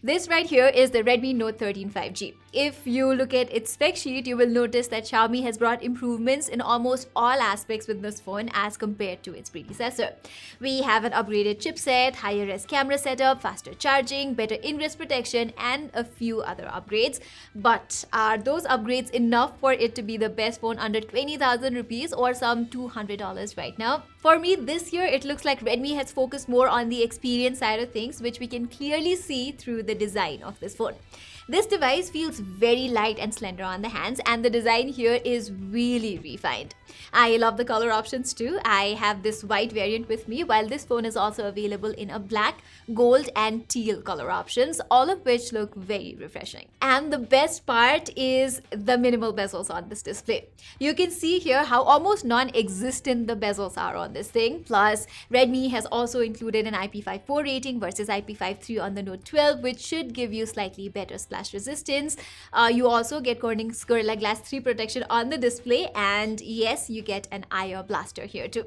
This right here is the Redmi Note 13 5G. If you look at its spec sheet, you will notice that Xiaomi has brought improvements in almost all aspects with this phone as compared to its predecessor. We have an upgraded chipset, higher res camera setup, faster charging, better ingress protection, and a few other upgrades. But are those upgrades enough for it to be the best phone under 20,000 rupees or some $200 right now? For me, this year it looks like Redmi has focused more on the experience side of things, which we can clearly see through the design of this phone. This device feels very light and slender on the hands, and the design here is really refined. I love the color options too. I have this white variant with me, while this phone is also available in a black, gold, and teal color options, all of which look very refreshing. And the best part is the minimal bezels on this display. You can see here how almost non-existent the bezels are on this thing. Plus, Redmi has also included an IP54 rating versus IP53 on the Note 12, which should give you slightly better splash resistance. You also get Corning's Gorilla Glass 3 protection on the display, and yes, you get an IR blaster here too.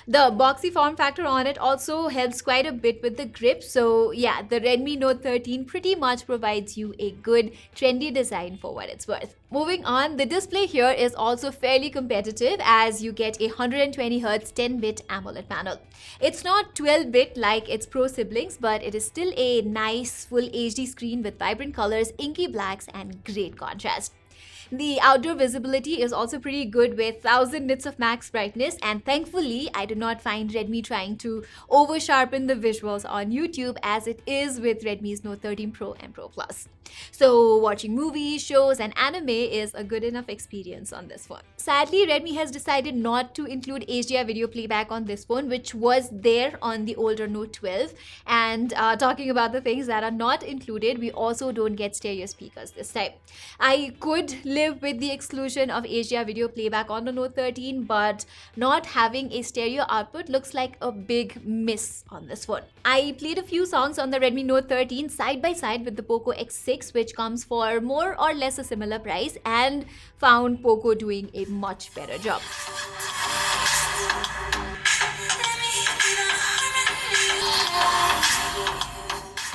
The boxy form factor on it also helps quite a bit with the grip. So yeah, the Redmi Note 13 pretty much provides you a good trendy design for what it's worth. Moving on, the display here is also fairly competitive as you get a 120Hz 10-bit AMOLED panel. It's not 12-bit like its Pro siblings, but it is still a nice full HD screen with vibrant colors, inky blacks, and great contrast. The outdoor visibility is also pretty good with 1000 nits of max brightness, and thankfully I do not find Redmi trying to over sharpen the visuals on YouTube as it is with Redmi's Note 13 Pro and Pro Plus. So watching movies, shows, and anime is a good enough experience on this phone. Sadly, Redmi has decided not to include HDR video playback on this phone, which was there on the older Note 12. And talking about the things that are not included, we also don't get stereo speakers this time. I could live with the exclusion of HDR video playback on the Note 13, but not having a stereo output looks like a big miss on this phone. I played a few songs on the Redmi Note 13 side by side with the Poco X6, which comes for more or less a similar price, and found Poco doing a much better job.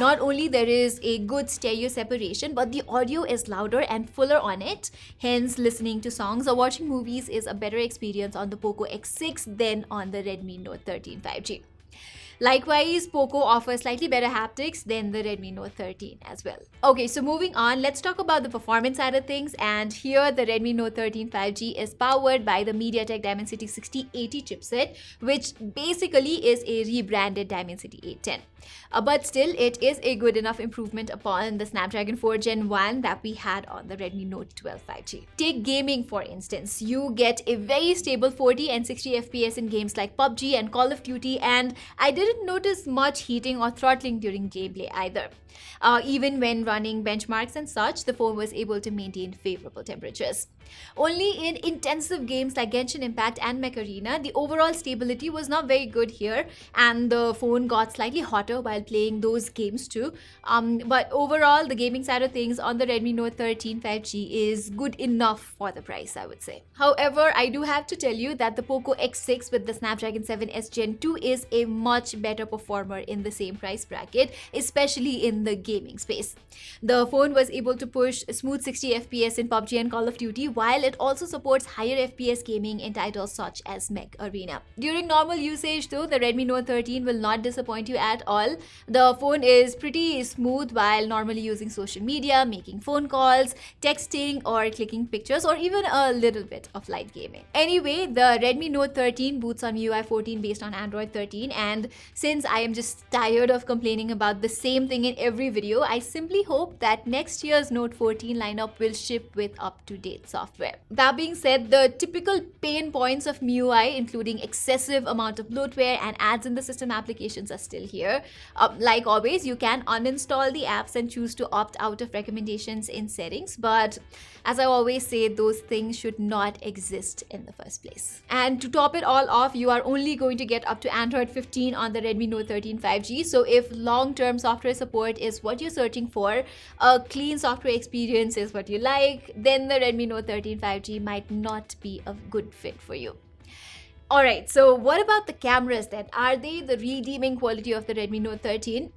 Not only there is a good stereo separation, but the audio is louder and fuller on it. Hence, listening to songs or watching movies is a better experience on the Poco X6 than on the Redmi Note 13 5G. Likewise, Poco offers slightly better haptics than the Redmi Note 13 as well. Okay, so moving on, let's talk about the performance side of things. And here, the Redmi Note 13 5G is powered by the MediaTek Dimensity 6080 chipset, which basically is a rebranded Dimensity 810. But still, it is a good enough improvement upon the Snapdragon 4 Gen 1 that we had on the Redmi Note 12 5G. Take gaming for instance. You get a very stable 40 and 60 FPS in games like PUBG and Call of Duty, and I didn't notice much heating or throttling during gameplay either. Even when running benchmarks and such, the phone was able to maintain favorable temperatures. Only in intensive games like Genshin Impact and Mech Arena, the overall stability was not very good here, and the phone got slightly hotter while playing those games too. But overall, the gaming side of things on the Redmi Note 13 5G is good enough for the price, I would say. However, I do have to tell you that the Poco X6 with the Snapdragon 7S Gen 2 is a much better performer in the same price bracket, especially in the gaming space. The phone was able to push smooth 60 FPS in PUBG and Call of Duty, while it also supports higher FPS gaming in titles such as Mech Arena. During normal usage though, the Redmi Note 13 will not disappoint you at all. The phone is pretty smooth while normally using social media, making phone calls, texting, or clicking pictures, or even a little bit of light gaming. Anyway, the Redmi Note 13 boots on MIUI 14 based on Android 13, and since I am just tired of complaining about the same thing in every video, I simply hope that next year's Note 14 lineup will ship with up-to-date software. That being said, the typical pain points of MIUI, including excessive amount of bloatware and ads in the system applications, are still here. Like always, you can uninstall the apps and choose to opt out of recommendations in settings, but as I always say, those things should not exist in the first place. And to top it all off, you are only going to get up to Android 15 on the Redmi Note 13 5G, so if long-term software support is what you're searching for, a clean software experience is what you like, then the Redmi Note 13 5G might not be a good fit for you. Alright, so what about the cameras then? Are they the redeeming quality of the Redmi Note 13?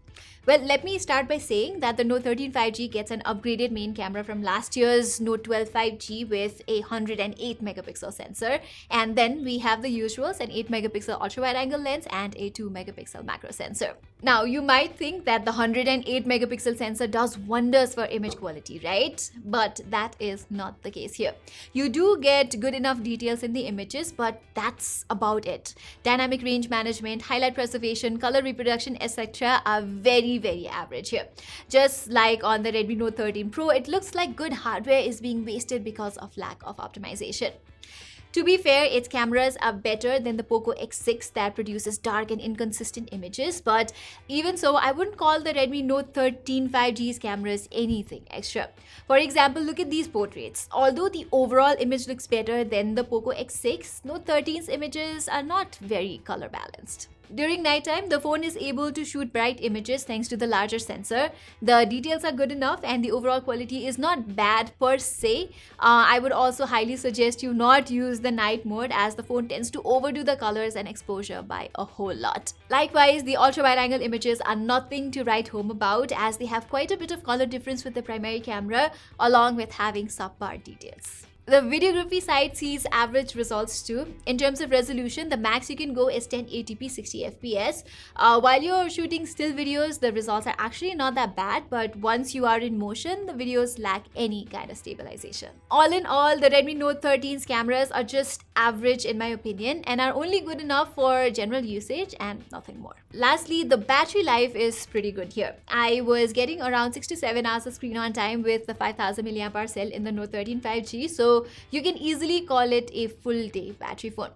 Well, let me start by saying that the Note 13 5G gets an upgraded main camera from last year's Note 12 5G with a 108 megapixel sensor. And then we have the usuals, an 8 megapixel ultra wide angle lens and a 2 megapixel macro sensor. Now, you might think that the 108 megapixel sensor does wonders for image quality, right? But that is not the case here. You do get good enough details in the images, but that's about it. Dynamic range management, highlight preservation, color reproduction, etc. are very average here. Just like on the Redmi Note 13 Pro, it looks like good hardware is being wasted because of lack of optimization. To be fair, its cameras are better than the Poco X6 that produces dark and inconsistent images, but even so, I wouldn't call the Redmi Note 13 5G's cameras anything extra. For example, look at these portraits. Although the overall image looks better than the Poco X6, Note 13's images are not very color balanced. During nighttime, the phone is able to shoot bright images thanks to the larger sensor. The details are good enough and the overall quality is not bad per se. I would also highly suggest you not use the night mode as the phone tends to overdo the colors and exposure by a whole lot. Likewise, the ultra wide angle images are nothing to write home about as they have quite a bit of color difference with the primary camera along with having subpar details. The videography side sees average results too. In terms of resolution, the max you can go is 1080p 60 fps. While you're shooting still videos, the results are actually not that bad, but once you are in motion, the videos lack any kind of stabilization. All in all, the Redmi Note 13's cameras are just average in my opinion and are only good enough for general usage and nothing more. Lastly, the battery life is pretty good here. I was getting around 6 to 7 hours of screen on time with the 5000 mAh cell in the Note 13 5G, so you can easily call it a full day battery phone.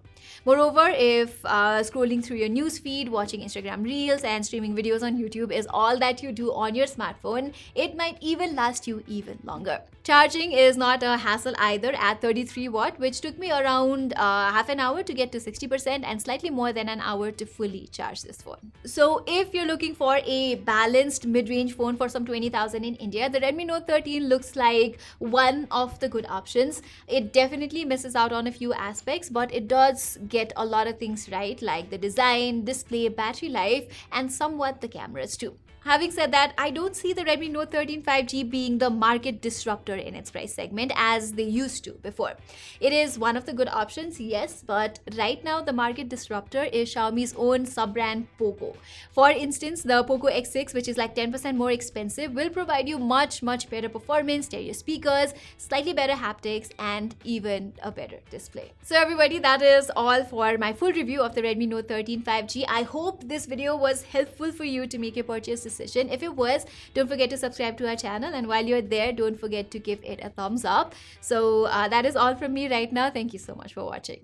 Moreover, if scrolling through your news feed, watching Instagram reels and streaming videos on YouTube is all that you do on your smartphone, it might even last you even longer. Charging is not a hassle either at 33 watt, which took me around half an hour to get to 60% and slightly more than an hour to fully charge this phone. So if you're looking for a balanced mid-range phone for some 20,000 in India, the Redmi Note 13 looks like one of the good options. It definitely misses out on a few aspects, but it does get a lot of things right, like the design, display, battery life, and somewhat the cameras too. Having said that, I don't see the Redmi Note 13 5G being the market disruptor in its price segment as they used to before. It is one of the good options, yes, but right now the market disruptor is Xiaomi's own sub-brand Poco. For instance, the Poco X6, which is like 10% more expensive, will provide you much better performance, stereo speakers, slightly better haptics, and even a better display. So everybody, that is all for my full review of the Redmi Note 13 5G. I hope this video was helpful for you to make your purchase decision. If it was, don't forget to subscribe to our channel, and while you're there, don't forget to give it a thumbs up. So that is all from me right now. Thank you so much for watching.